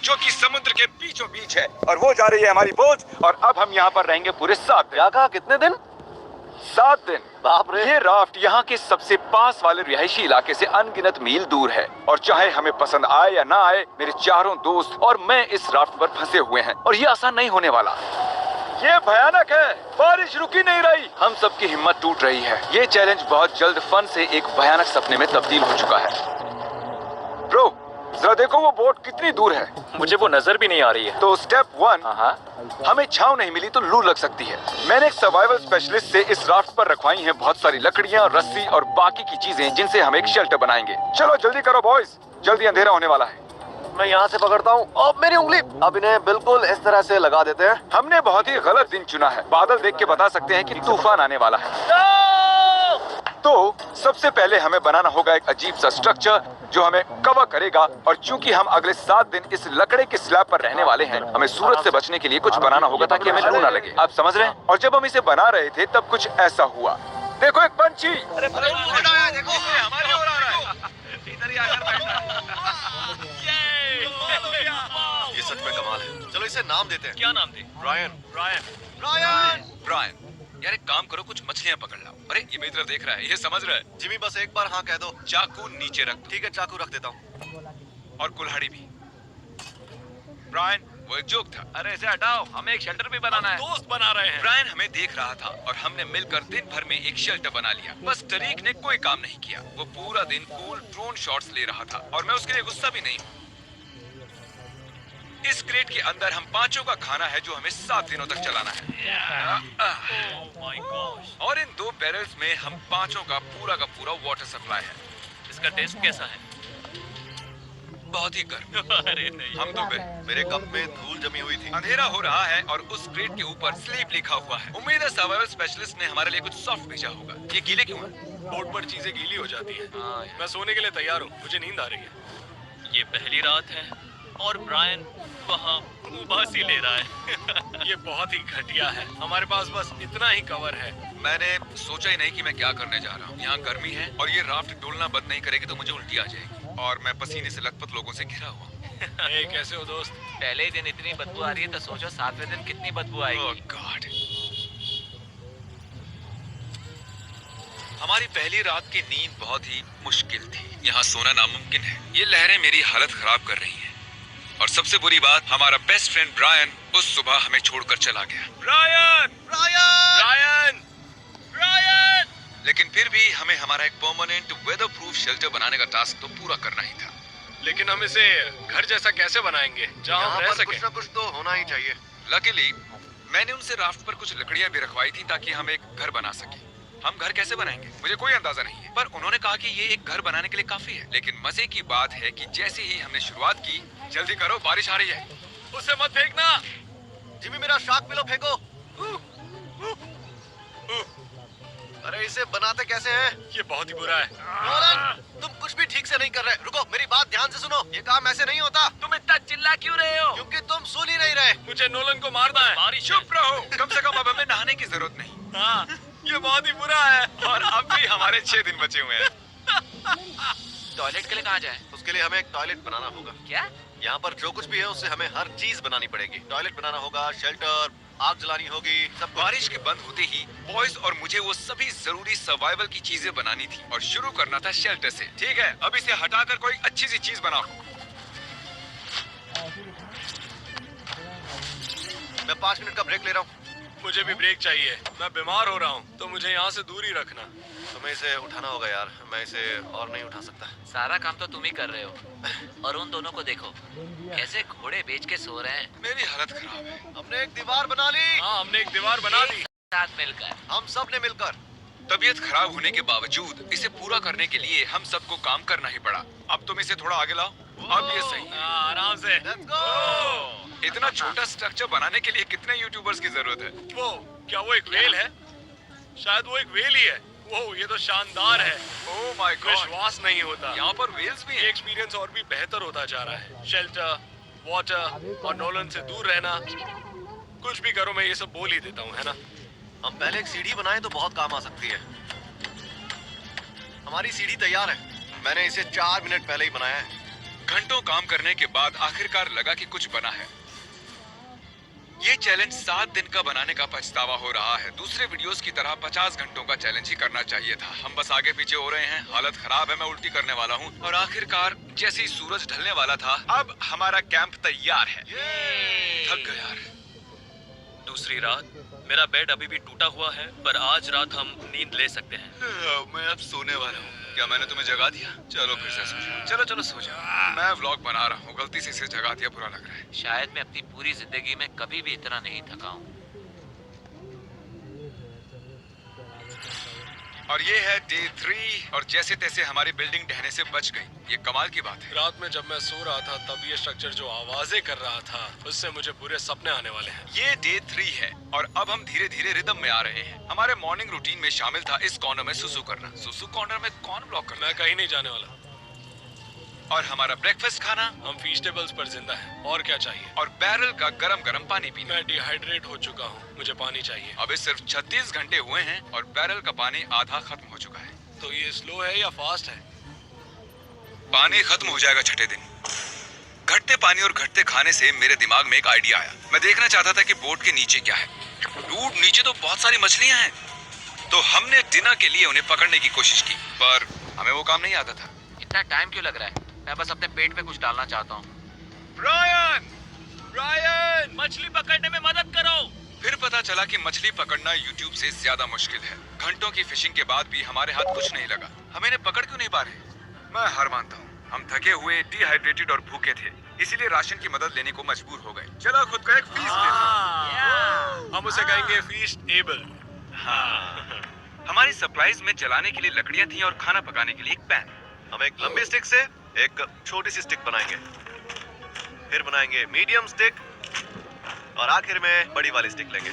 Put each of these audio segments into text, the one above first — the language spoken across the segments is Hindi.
जो कि समुद्र के बीचों बीच है, और वो जा रही है हमारी बोट। और अब हम यहाँ पर रहेंगे पूरे 7 दिन। क्या कहा, कितने दिन? 7 दिन। बाप रे। ये राफ्ट यहाँ के सबसे पास वाले रिहायशी इलाके से अनगिनत मील दूर है, और चाहे हमें पसंद आए या ना आए, मेरे चारों दोस्त और मैं इस राफ्ट पर फंसे हुए हैं, और ये आसान नहीं होने वाला। ये भयानक है, बारिश रुकी नहीं रही, हम सबकी हिम्मत टूट रही है। ये चैलेंज बहुत जल्द फन से एक भयानक सपने में तब्दील हो चुका है। ब्रो, जरा देखो वो बोट कितनी दूर है। मुझे वो नजर भी नहीं आ रही है। तो स्टेप 1, हमें छांव नहीं मिली तो लू लग सकती है। मैंने एक सर्वाइवल स्पेशलिस्ट से इस राफ्ट पर रखवाई हैं बहुत सारी लकड़ियां, रस्सी और बाकी की चीजें, जिनसे हम एक शेल्टर बनाएंगे। चलो जल्दी करो बॉयज, जल्दी अंधेरा होने वाला है। मैं यहाँ से पकड़ता हूँ। अब मेरी उंगली। अब इन्हें बिल्कुल इस तरह से लगा देते हैं। हमने बहुत ही गलत दिन चुना है। बादल देख के बता सकते हैं कि तूफान आने वाला है। तो सबसे पहले हमें बनाना होगा एक अजीब सा स्ट्रक्चर जो हमें कवर करेगा, और चूंकि हम अगले 7 दिन इस लकड़े के स्लैब पर रहने वाले हैं, हमें सूरज से बचने के लिए कुछ बनाना होगा ताकि हमें लू ना लगे। आप समझ रहे हैं? और जब हम इसे बना रहे थे तब कुछ ऐसा हुआ। देखो एक पंछी। ये सच में कमाल है। चलो इसे नाम देते हैं। क्या नाम दे? ब्रायन। ब्रायन। ब्रायन। ब्रायन, यार एक काम करो, कुछ मछलियां पकड़ लाओ। अरे ये मेरी तरफ देख रहा है, ये समझ रहा है। जिमी बस एक बार हाँ कह दो। चाकू नीचे रख दो। ठीक है, चाकू रख देता हूँ। और कुल्हाड़ी भी। ब्रायन, वो एक जोक था। अरे इसे हटाओ, हमें एक शेल्टर भी बनाना है। दोस्त बना रहे हैं। ब्रायन हमें देख रहा था और हमने मिलकर दिन भर में एक शेल्टर बना लिया। बस टरीक ने कोई काम नहीं किया। वो पूरा दिन कूल ड्रोन शॉट्स ले रहा था, और मैं उसके लिए गुस्सा भी नहीं हूँ। इस क्रेट के अंदर हम 5 का खाना है जो हमें 7 दिनों तक चलाना है। My God. और इन 2 बैरल्स में हम 5 का पूरा वाटर सप्लाई है। इसका टेस्ट कैसा है? बहुत ही गर्म। अरे नहीं। हम तो गए। मेरे कप में धूल जमी हुई थी। अंधेरा हो रहा है और उस क्रेट के ऊपर स्लीप लिखा हुआ है। उम्मीद है सर्वाइवल स्पेशलिस्ट ने हमारे लिए कुछ सॉफ्ट भेजा होगा। ये गीले क्यों है? बोट पर चीजें गीली हो जाती हैं। मैं मैं सोने के लिए तैयार हूँ, मुझे नींद आ रही है। ये पहली रात है और ब्रायन वहाँ उबासी ले रहा है। ये बहुत ही घटिया है। हमारे पास बस इतना ही कवर है। मैंने सोचा ही नहीं कि मैं क्या करने जा रहा हूँ। यहाँ गर्मी है और ये राफ्ट डोलना बंद नहीं करेगी तो मुझे उल्टी आ जाएगी, और मैं पसीने से लथपथ लोगों से घिरा हुआ। ए, कैसे हो दोस्त? पहले ही दिन इतनी बदबू आ रही है तो सोचो 7वें दिन कितनी बदबू आएगी। ओह गॉड। हमारी पहली रात की नींद बहुत ही मुश्किल थी। यहाँ सोना नामुमकिन है। ये लहरें मेरी हालत खराब कर रही हैं। और सबसे बुरी बात, हमारा बेस्ट फ्रेंड ब्रायन उस सुबह हमें छोड़कर चला गया। ब्रायन! ब्रायन! ब्रायन! ब्रायन! लेकिन फिर भी हमें हमारा एक परमानेंट वेदर प्रूफ शेल्टर बनाने का टास्क तो पूरा करना ही था। लेकिन हम इसे घर जैसा कैसे बनाएंगे जहाँ हम रह यहाँ पर सके? कुछ ना कुछ तो होना ही चाहिए। लकीली मैंने उनसे राफ्ट पर कुछ लकड़ियां भी रखवाई थी ताकि हम एक घर बना सके। हम घर कैसे बनाएंगे मुझे कोई अंदाजा नहीं है, पर उन्होंने कहा कि ये एक घर बनाने के लिए काफी है। लेकिन मजे की बात है कि जैसे ही हमने शुरुआत की, जल्दी करो बारिश आ रही है। उसे मत फेंकना। जिमी मेरा शार्क पिलो फेंको। अरे इसे बनाते कैसे हैं? ये बहुत ही बुरा है। नोलन, तुम कुछ भी ठीक से नहीं कर रहे। रुको, मेरी बात ध्यान से सुनो। ये काम ऐसे नहीं होता। तुम इतना चिल्ला क्यों रहे हो? क्योंकि तुम सुन ही नहीं रहे। मुझे नोलन को मारना है। बारिश है। चुप रहो, कम से कम अब हमें नहाने की जरूरत नहीं। हाँ, ये बहुत ही बुरा है। और अब भी हमारे 6 दिन बचे हुए हैं। टॉयलेट के लिए कहाँ जाए? उसके लिए हमें एक टॉयलेट बनाना होगा। क्या? यहाँ पर जो कुछ भी है उससे हमें हर चीज बनानी पड़ेगी। टॉयलेट बनाना होगा, शेल्टर, आग जलानी होगी, सब कुछ। बारिश के बंद होते ही बॉयज और मुझे वो सभी जरूरी सर्वाइवल की चीजें बनानी थी और शुरू करना था शेल्टर से। ठीक है, अब इसे हटाकर कोई अच्छी सी चीज बनाओ। मैं 5 मिनट का ब्रेक ले रहा हूँ। मुझे भी ब्रेक चाहिए। मैं बीमार हो रहा हूँ, तो मुझे यहाँ से दूर ही रखना। तुम्हें इसे उठाना होगा यार, मैं इसे और नहीं उठा सकता। सारा काम तो तुम ही कर रहे हो। और उन दोनों को देखो कैसे घोड़े बेच के सो रहे हैं। मेरी हालत खराब है। हमने एक दीवार बना ली। हाँ, हमने एक दीवार बना दी। साथ मिलकर। हम सब ने मिलकर। तबीयत खराब होने के बावजूद इसे पूरा करने के लिए हम सबको काम करना ही पड़ा। अब तुम इसे थोड़ा आगे लाओ। अब ये सही है। हाँ, आराम से। Let's go! इतना छोटा स्ट्रक्चर बनाने के लिए कितने यूट्यूबर्स की जरूरत है? वो क्या वो एक वेल है? शायद वो एक वेल ही है। वो ये तो शानदार है। ओह माय गॉड, विश्वास नहीं होता। यहाँ पर वेल्स भी ये हैं। एक्सपीरियंस और भी बेहतर होता जा रहा है। शेल्टर, वाटर और नोलन से दूर रहना। कुछ भी करो, मैं ये सब बोल ही देता हूँ, है ना? हम पहले एक सीढ़ी बनाएं तो बहुत काम आ सकती है। हमारी सीढ़ी तैयार है। मैंने इसे 4 मिनट पहले ही बनाया है। घंटों काम करने के बाद आखिरकार लगा कि कुछ बना है। ये चैलेंज 7 दिन का बनाने का पछतावा हो रहा है। दूसरे वीडियोस की तरह 50 घंटों का चैलेंज ही करना चाहिए था। हम बस आगे पीछे हो रहे हैं, हालत खराब है, मैं उल्टी करने वाला हूँ। और आखिरकार जैसे ही सूरज ढलने वाला था, अब हमारा कैंप तैयार है। थक गया यार। दूसरी रात। मेरा बेड अभी भी टूटा हुआ है, पर आज रात हम नींद ले सकते हैं। मैं अब सोने वाला हूँ। क्या मैंने तुम्हें जगा दिया? चलो फिर से सो जाओ। चलो चलो सो जाओ। मैं व्लॉग बना रहा हूँ, गलती से इसे जगा दिया, बुरा लग रहा है। शायद मैं अपनी पूरी जिंदगी में कभी भी इतना नहीं थका हूँ। और ये है डे 3 और जैसे तैसे हमारी बिल्डिंग ढहने से बच गई। ये कमाल की बात है। रात में जब मैं सो रहा था तब ये स्ट्रक्चर जो आवाजें कर रहा था उससे मुझे बुरे सपने आने वाले हैं। ये डे 3 है और अब हम धीरे धीरे रिदम में आ रहे हैं। हमारे मॉर्निंग रूटीन में शामिल था इस कॉर्नर में सुसु करना। सुसु कॉर्नर में कौन ब्लॉक करना? मैं कहीं नहीं जाने वाला। और हमारा ब्रेकफास्ट खाना। हम फीस्टेबल्स पर जिंदा हैं। और क्या चाहिए? और बैरल का गरम गरम पानी पीना। मैं डिहाइड्रेट हो चुका हूँ, मुझे पानी चाहिए। अभी सिर्फ 36 घंटे हुए हैं और बैरल का पानी आधा खत्म हो चुका है। तो ये स्लो है या फास्ट है? पानी खत्म हो जाएगा छठे दिन। घटते पानी और घटते खाने से मेरे दिमाग में एक आइडिया आया। मैं देखना चाहता था कि बोट के नीचे क्या है। डूड, नीचे तो बहुत सारी मछलियां हैं। तो हमने डिनर के लिए उन्हें पकड़ने की कोशिश की, पर हमें वो काम नहीं आता था। इतना टाइम क्यों लग रहा है? मैं बस अपने पेट पे कुछ डालना चाहता हूँ। ब्रायन! ब्रायन! मछली पकड़ने में मदद करो। फिर पता चला कि मछली पकड़ना YouTube से ज्यादा मुश्किल है। घंटों की फिशिंग के बाद भी हमारे हाथ कुछ नहीं लगा। हम इन्हें पकड़ क्यों नहीं पा रहे? मैं हार मानता हूँ। हम थके हुए, डिहाइड्रेटेड और भूखे थे, इसीलिए राशन की मदद लेने को मजबूर हो गए। चलो खुद का एक फीस्ट लेते हैं। हम उसे कहेंगे फीस्ट एबल। हमारी सप्लाईज में जलाने के लिए लकड़ियाँ थी और खाना पकाने के लिए एक पैन। हम एक लंबी स्टिक से एक छोटी सी स्टिक बनाएंगे, फिर बनाएंगे मीडियम स्टिक और आखिर में बड़ी वाली स्टिक लेंगे।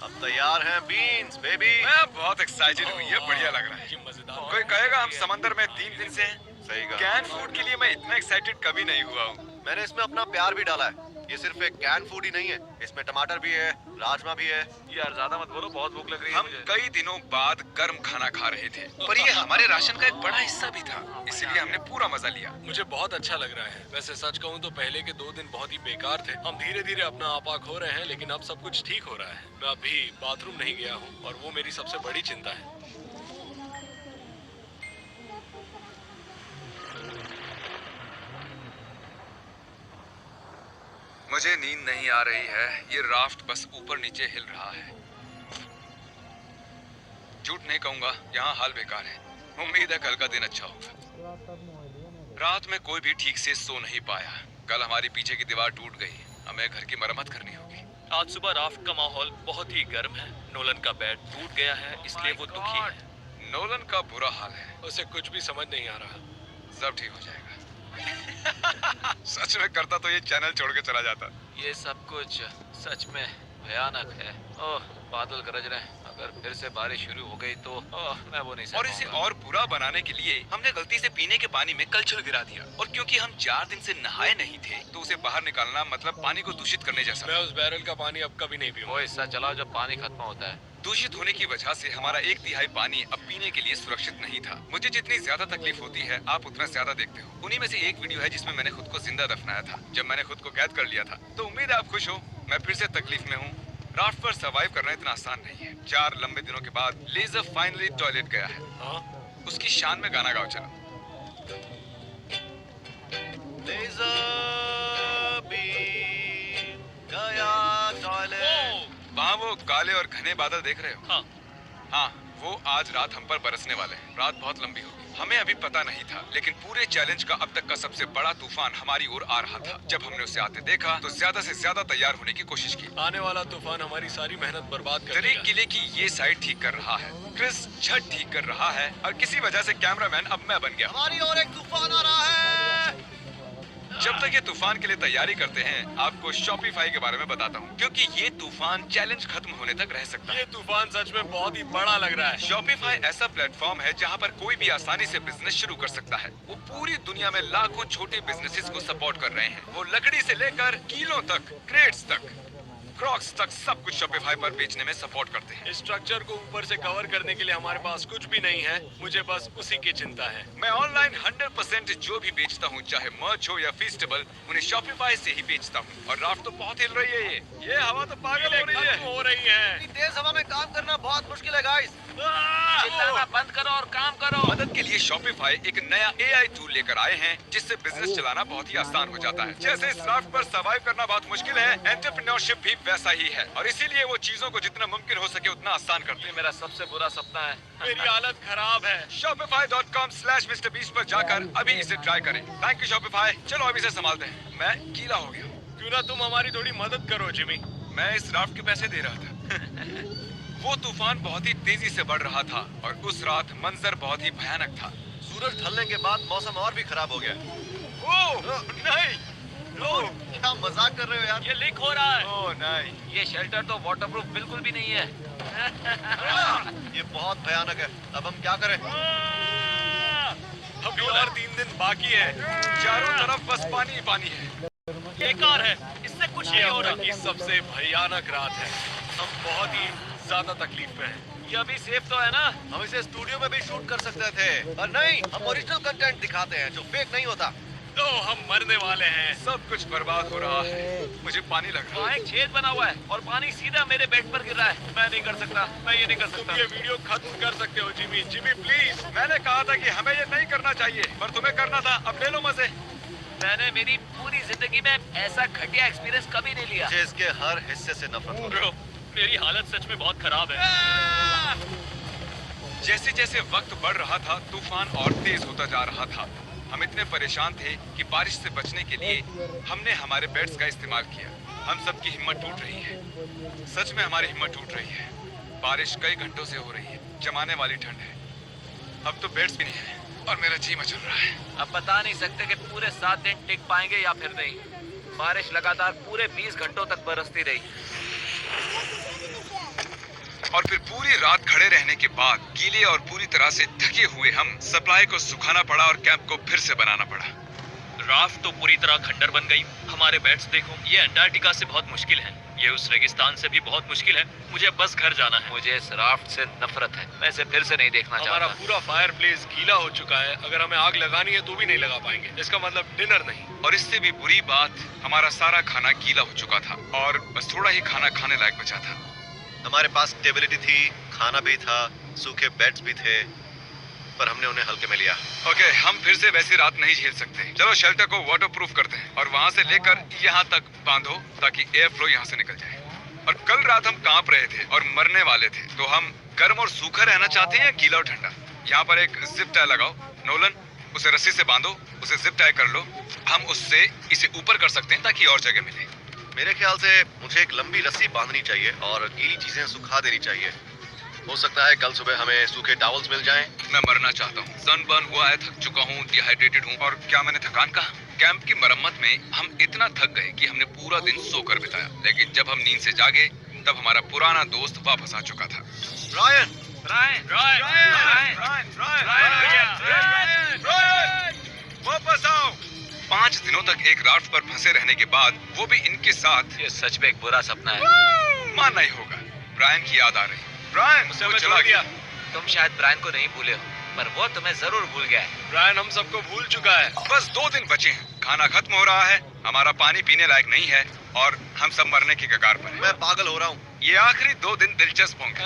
अब तैयार हैं बीन्स बेबी। मैं बहुत एक्साइटेड हूँ, ये बढ़िया लग रहा है। ये मजेदार। कोई कहेगा हम समंदर में 3 दिन से हैं। सही कहा। कैन फूड के लिए मैं इतना एक्साइटेड कभी नहीं हुआ हूँ। मैंने इसमें अपना प्यार भी डाला है। ये सिर्फ एक कैन फूड ही नहीं है, इसमें टमाटर भी है, राजमा भी है। यार ज्यादा मत बोलो, बहुत भूख लग रही है। हम कई दिनों बाद गर्म खाना खा रहे थे, पर ये हमारे राशन का एक बड़ा हिस्सा भी था, इसीलिए हमने पूरा मजा लिया। मुझे बहुत अच्छा लग रहा है। वैसे सच कहूँ तो पहले के 2 दिन बहुत ही बेकार थे। हम धीरे धीरे अपना आपा खो रहे हैं, लेकिन अब सब कुछ ठीक हो रहा है। मैं अभी बाथरूम नहीं गया हूँ और वो मेरी सबसे बड़ी चिंता है। मुझे नींद नहीं आ रही है। ये राफ्ट बस ऊपर नीचे हिल रहा है। झूठ नहीं कहूंगा, यहाँ हाल बेकार है। उम्मीद है कल का दिन अच्छा होगा। रात में कोई भी ठीक से सो नहीं पाया। कल हमारी पीछे की दीवार टूट गई, हमें घर की मरम्मत करनी होगी। आज सुबह राफ्ट का माहौल बहुत ही गर्म है। नोलन का बेड टूट गया है, इसलिए वो दुखी है। नोलन का बुरा हाल है। उसे कुछ भी समझ नहीं आ रहा। सब ठीक हो जाएगा। सच में करता तो ये चैनल छोड़ के चला जाता। ये सब कुछ सच में भयानक है। ओह, बादल गरज रहे हैं। अगर फिर से बारिश शुरू हो गई तो मैं वो नहीं और इसे और बुरा बनाने के लिए हमने गलती से पीने के पानी में कलछुल गिरा दिया। और क्योंकि हम 4 दिन से नहाए नहीं थे, तो उसे बाहर निकालना मतलब पानी को दूषित करने जैसा। मैं उस बैरल का पानी अब कभी नहीं पीऊंगा। वो हिस्सा चलाओ जब पानी खत्म होता है। दूषित होने की वजह से हमारा 1/3 पानी अब पीने के लिए सुरक्षित नहीं था। मुझे जितनी ज्यादा तकलीफ होती है, आप उतना ज्यादा देखते हो। उन्हीं में से एक वीडियो है जिसमें मैंने खुद को जिंदा दफनाया था, जब मैंने खुद को कैद कर लिया था। तो उम्मीद है आप खुश हो। मैं फिर से तकलीफ में हूँ। राफ्ट पर सर्वाइव करना इतना आसान नहीं है। 4 लंबे दिनों के बाद लेजर फाइनली टॉयलेट गया है। हाँ? उसकी शान में गाना गाओ चलो। लेज़र बीन गया टॉयलेट। वहाँ वो काले और घने बादल देख रहे हो? हाँ। हाँ, वो आज रात हम पर बरसने वाले हैं। रात बहुत लंबी होगी। हमें अभी पता नहीं था, लेकिन पूरे चैलेंज का अब तक का सबसे बड़ा तूफान हमारी ओर आ रहा था। जब हमने उसे आते देखा तो ज्यादा से ज्यादा तैयार होने की कोशिश की। आने वाला तूफान हमारी सारी मेहनत बर्बाद कर दरेक देगा। किले की ये साइड ठीक कर रहा है, क्रिस छत ठीक कर रहा है, और किसी वजह से कैमरामैन अब मैं बन गया। हमारी ओर एक तूफान आ रहा है। जब तक ये तूफान के लिए तैयारी करते हैं, आपको शॉपिफाई के बारे में बताता हूँ, क्योंकि ये तूफान चैलेंज खत्म होने तक रह सकता है। ये तूफान सच में बहुत ही बड़ा लग रहा है। शॉपिफाई ऐसा प्लेटफॉर्म है जहाँ पर कोई भी आसानी से बिजनेस शुरू कर सकता है। वो पूरी दुनिया में लाखों छोटे बिजनेसेस को सपोर्ट कर रहे हैं। वो लकड़ी से लेकर कीलों तक, क्रेट्स तक, क्रॉक्स तक सब कुछ शॉपिफाई पर बेचने में सपोर्ट करते हैं। इस स्ट्रक्चर को ऊपर से कवर करने के लिए हमारे पास कुछ भी नहीं है। मुझे बस उसी की चिंता है। मैं ऑनलाइन 100% जो भी बेचता हूँ, चाहे मर्च हो या फीस्टेबल, उन्हें शॉपिफाई से ही बेचता हूँ। और राफ्ट तो बहुत हिल रही है। ये हवा तो पागल हो रही है। हो रही है। इतनी तेज हवा में काम करना बहुत मुश्किल है गाइस। चिल्लाना बंद करो और काम करो। मदद के लिए शॉपिफाई एक नया AI टूल लेकर आए हैं, जिससे बिजनेस चलाना बहुत ही आसान हो जाता है। जैसे इस राफ्ट पर सर्वाइव करना बहुत मुश्किल है, एंटरप्रेन्योरशिप भी वैसा ही है। और इसीलिए वो चीजों को जितना मुमकिन हो सके उतना आसान करते हैं। मेरा सबसे बुरा सपना है। मेरी हालत खराब है। Shopify.com/MrBeast पर जाकर अभी इसे ट्राई करें। Thank you Shopify. चलो अभी इसे संभालते हैं। मैं गीला हो गया। क्यों ना तुम हमारी थोड़ी मदद करो जिमी। मैं इस राफ्ट के पैसे दे रहा था। वो तूफान बहुत ही तेजी से बढ़ रहा था और उस रात मंजर बहुत ही भयानक था। सूरज ढलने के बाद मौसम और भी खराब हो गया। ओह नहीं, ओह क्या मजाक कर रहे हो यार? ये लीक हो रहा है। ओह नहीं। ये शेल्टर तो वाटरप्रूफ बिल्कुल भी नहीं है। ये बहुत भयानक है। अब हम क्या करें? अभी और 3 दिन बाकी है। चारों तरफ बस पानी ही पानी है। ये कार है, इससे कुछ नहीं हो रहा। की सबसे भयानक रात है। हम बहुत ही ज्यादा तकलीफ में हैं। ये अभी सेफ तो है ना? हम इसे स्टूडियो में भी शूट कर सकते थे, और नहीं, हम ओरिजिनल कंटेंट दिखाते हैं जो फेक नहीं होता। तो हम मरने वाले हैं। सब कुछ बर्बाद हो रहा है। मुझे पानी लग रहा वहाँ एक छेद बना हुआ है और पानी सीधा मेरे बेड पर गिर रहा है। मैं नहीं कर सकता, मैं ये नहीं कर तुम सकता। ये वीडियो खत्म कर सकते हो जिमी। Jimmy please. है। मैंने कहा था कि हमें ये नहीं करना चाहिए, पर तुम्हें करना था। अब ले लो मजे। मैंने मेरी पूरी जिंदगी में ऐसा घटिया एक्सपीरियंस कभी नहीं लिया। मुझे इसके हर हिस्से से नफरत हो रही है। ब्रो, मेरी हालत सच में बहुत खराब है। जैसे जैसे वक्त बढ़ रहा था, तूफान और तेज होता जा रहा था। हम इतने परेशान थे कि बारिश से बचने के लिए हमने हमारे बेड्स का इस्तेमाल किया। हम सबकी हिम्मत टूट रही है। सच में हमारी हिम्मत टूट रही है। बारिश कई घंटों से हो रही है। जमाने वाली ठंड है। अब तो बेड्स भी नहीं है और मेरा जी मचल रहा है। अब बता नहीं सकते कि पूरे 7 दिन टिक पाएंगे या फिर नहीं। बारिश लगातार पूरे 20 घंटों तक बरसती रही। और फिर पूरी रात खड़े रहने के बाद गीले और पूरी तरह से थके हुए हम सप्लाई को सुखाना पड़ा और कैंप को फिर से बनाना पड़ा। राफ्ट तो पूरी तरह खंडर बन गई। हमारे बेड्स देखो, ये अंटार्कटिका से बहुत मुश्किल है। ये उस रेगिस्तान से भी बहुत मुश्किल है। मुझे बस घर जाना है। मुझे इस राफ्ट से नफरत है। मैं इसे फिर से नहीं देखना हमारा चाहता। पूरा फायर प्लेस गीला हो चुका है। अगर हमें आग लगानी है तो भी नहीं लगा पाएंगे। इसका मतलब डिनर नहीं। और इससे भी बुरी बात, हमारा सारा खाना गीला हो चुका था और बस थोड़ा ही खाना खाने लायक बचा था। हमारे पास स्टेबिलिटी थी, खाना भी था, सूखे बेड्स भी थे, पर हमने उन्हें हल्के में लिया। ओके, हम फिर से वैसी रात नहीं झेल सकते। चलो शेल्टर को वाटरप्रूफ करते हैं और वहाँ से लेकर यहाँ तक बांधो ताकि एयर फ्लो यहाँ से निकल जाए। और कल रात हम कांप रहे थे और मरने वाले थे, तो हम गर्म और सूखा रहना चाहते हैं या गीला और ठंडा? यहाँ पर एक जिप टाई लगाओ। नोलन, उसे रस्सी से बांधो, उसे जिप टाई कर लो। हम उससे इसे ऊपर कर सकते हैं ताकि और जगह मिले। मेरे ख्याल से मुझे एक लंबी रस्सी बांधनी चाहिए और गीली चीजें सुखा देनी चाहिए। हो सकता है कल सुबह हमें सूखे टॉवल्स मिल जाएं। मैं मरना चाहता हूँ। सनबर्न हुआ है, थक चुका हूँ, डिहाइड्रेटेड हूँ। और क्या मैंने थकान कहा? कैंप की मरम्मत में हम इतना थक गए कि हमने पूरा दिन सोकर बिताया। लेकिन जब हम नींद से जागे तब हमारा पुराना दोस्त वापस आ चुका था। ब्रायन, वापस आओ। 5 दिनों तक एक राफ्ट पर फंसे रहने के बाद, वो भी इनके साथ। ये सच में एक बुरा सपना है। मानना ही होगा। ब्रायन की याद आ रही। ब्रायन, उसे वो मैं चला छोड़ गया। दिया। तुम शायद ब्रायन को नहीं भूले हो, पर वो तुम्हें जरूर भूल गया है। ब्रायन हम सबको भूल चुका है। बस 2 दिन बचे हैं। खाना खत्म हो रहा है, हमारा पानी पीने लायक नहीं है और हम सब मरने की कगार पर हैं। मैं पागल हो रहा हूँ। ये आखिरी 2 दिन दिलचस्प होंगे।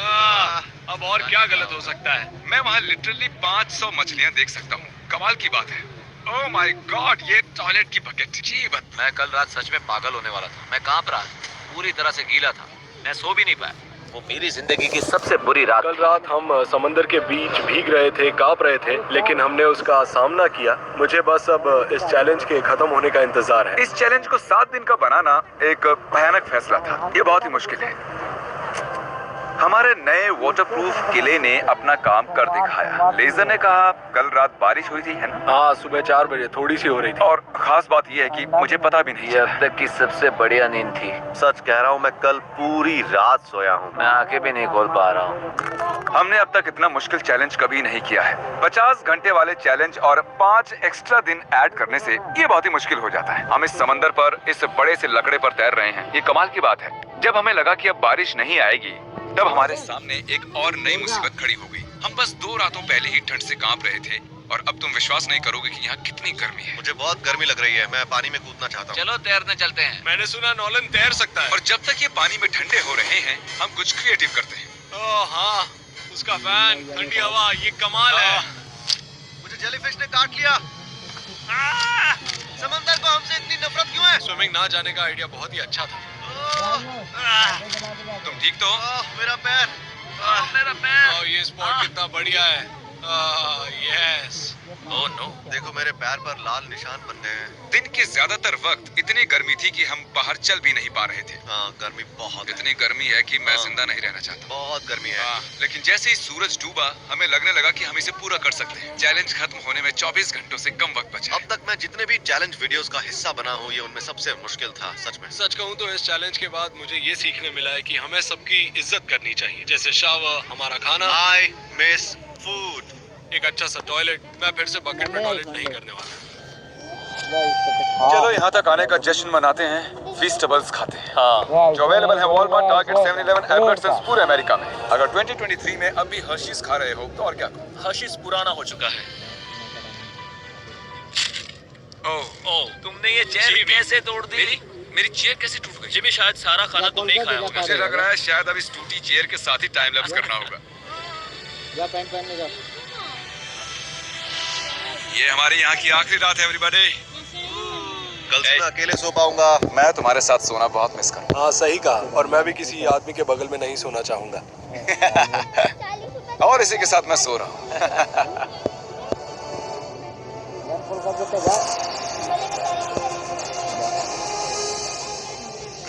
अब और क्या गलत हो सकता है? मैं वहाँ लिटरली 500 मछलियाँ देख सकता हूँ। कमाल की बात है। ओह माय गॉड, ये टॉयलेट की बकेट। जी बत। मैं कल रात सच में पागल होने वाला था। मैं कांप रहा था, पूरी तरह से गीला था। मैं सो भी नहीं पाया। वो मेरी जिंदगी की सबसे बुरी रात। कल रात हम समंदर के बीच भीग रहे थे, कांप रहे थे, लेकिन हमने उसका सामना किया। मुझे बस अब इस चैलेंज के खत्म होने का इंतजार है। इस चैलेंज को 7 दिन का बनाना एक भयानक फैसला था। ये बहुत ही मुश्किल है। हमारे नए वाटरप्रूफ किले ने अपना काम कर दिखाया। लेजर ने कहा कल रात बारिश हुई थी, है ना? हाँ, सुबह 4 बजे थोड़ी सी हो रही थी। और खास बात यह है कि मुझे पता भी नहीं ये अब तक की सबसे बढ़िया नींद थी। सच कह रहा हूँ, मैं कल पूरी रात सोया हूँ। मैं आंखें भी नहीं खोल पा रहा हूँ। हमने अब तक इतना मुश्किल चैलेंज कभी नहीं किया है। 50 घंटे वाले चैलेंज और 5 एक्स्ट्रा दिन ऐड करने से ये बहुत ही मुश्किल हो जाता है। हम इस समंदर पर इस बड़े से लकड़े पर तैर रहे हैं। ये कमाल की बात है। जब हमें लगा कि अब बारिश नहीं आएगी, तब हमारे सामने एक और नई मुसीबत खड़ी हो गई। हम बस 2 रातों पहले ही ठंड से कांप रहे थे और अब तुम विश्वास नहीं करोगे कि यहाँ कितनी गर्मी है। मुझे बहुत गर्मी लग रही है, मैं पानी में कूदना चाहता हूँ। चलो तैरने चलते हैं। मैंने सुना नॉलन तैर सकता है। और जब तक ये पानी में ठंडे हो रहे हैं, हम कुछ क्रिएटिव करते हैं। ओह हाँ, उसका फैन, ठंडी हवा, ये कमाल है। मुझे जेलीफिश ने काट लिया। समंदर को हमसे इतनी नफरत क्यों है? स्विमिंग ना जाने का आइडिया बहुत ही अच्छा था। तुम ठीक तो हो? मेरा पैर। मेरा पैर। ओह, ये स्पॉट कितना बढ़िया है। यस। Oh no. देखो मेरे पैर पर लाल निशान बन गए हैं। दिन के ज्यादातर वक्त इतनी गर्मी थी कि हम बाहर चल भी नहीं पा रहे थे। हाँ, गर्मी बहुत है। इतनी गर्मी है कि मैं जिंदा नहीं रहना चाहता। बहुत गर्मी है। लेकिन जैसे ही सूरज डूबा, हमें लगने लगा कि हम इसे पूरा कर सकते हैं। चैलेंज खत्म होने में 24 घंटों से कम वक्त बचा है। अब तक मैं जितने भी चैलेंज वीडियोस का हिस्सा बना हूँ, ये उनमें सबसे मुश्किल था, सच में। सच कहूँ तो इस चैलेंज के बाद मुझे ये सीखने मिला है कि हमें सबकी इज्जत करनी चाहिए, जैसे शावर, हमारा खाना, I miss food। एक अच्छा सा टॉयलेट। मैं फिर से बकेट में टॉयलेट नहीं करने वाला। चलो यहाँ तक आने का जश्न मनाते हैं, फीस्टेबल्स खाते हैं। जो अवेलेबल है वॉलमार्ट, टारगेट, 7-Eleven, अल्बर्ट्सन्स, पूरे अमेरिका में। अगर 2023 में अब भी हर्शीज खा रहे हो तो और क्या करो। हर्शीज पुराना हो चुका है। ओह, तुमने ये चेयर कैसे तोड़ दी? मेरी चेयर कैसे टूट गई? जिमी, शायद सारा खाना तुम नहीं खाया होगा। मुझे लग रहा है शायद अब इस टूटी चेयर के साथ ही टाइम लैप्स करना होगा। जा पैंट पहनने जा। ये हमारी यहाँ की आखिरी रात है एवरीबॉडी। कल से मैं अकेले सो पाऊंगा। मैं तुम्हारे साथ सोना बहुत मिस करूँ। हाँ सही कहा, और मैं भी किसी आदमी के बगल में नहीं सोना चाहूंगा। और इसी के साथ मैं सो रहा हूँ। फुल कर देते जा।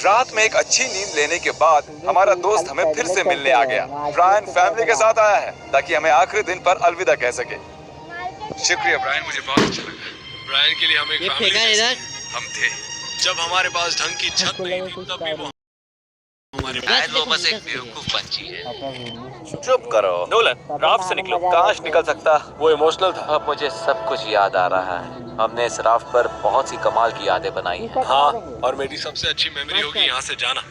रात में एक अच्छी नींद लेने के बाद हमारा दोस्त हमें फिर से मिलने आ गया। ब्रायन फैमिली के साथ आया है ताकि हमें आखिरी दिन पर अलविदा कह सके। शुक्रिया ब्रायन, मुझे बहुत अच्छा लगा। ब्रायन के लिए हम एक ये फैमिली फेंका जैसे- इधर। हम थे। जब हमारे पास ढंग की छत नहीं थी, तब भी वो हमारे शायद वो बस एक बेवकूफ पंछी है। चुप करो। नोलन, राफ्ट से निकलो। काश निकल सकता। वो इमोशनल था। अब मुझे सब कुछ याद आ रहा है। हमने इस राफ्ट पर बहुत सी कमाल की यादें बनाई हैं। हाँ, और मेरी सबसे अच्छी मेमोरी होगी यहाँ से जाना।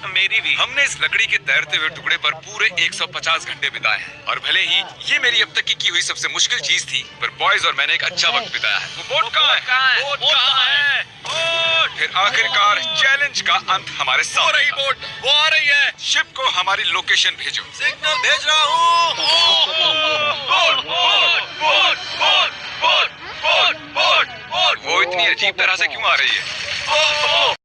मेरी भी। हमने इस लकड़ी के तैरते हुए टुकड़े पर पूरे 150 घंटे बिताए हैं और भले ही ये मेरी अब तक की हुई सबसे मुश्किल चीज थी, पर बॉयज और मैंने एक अच्छा वक्त बिताया है। वो बोट कहाँ है? बोट कहाँ है? बोट! फिर आखिरकार चैलेंज का अंत हमारे वो सामने। रही बोट, वो आ रही है। शिप को हमारी लोकेशन भेजो। सिग्नल भेज रहा हूँ। Boat! Boat! Boat! Boat! Boat! Boat! Boat! Boat! वो इतनी अजीब तरह से क्यों आ रही है?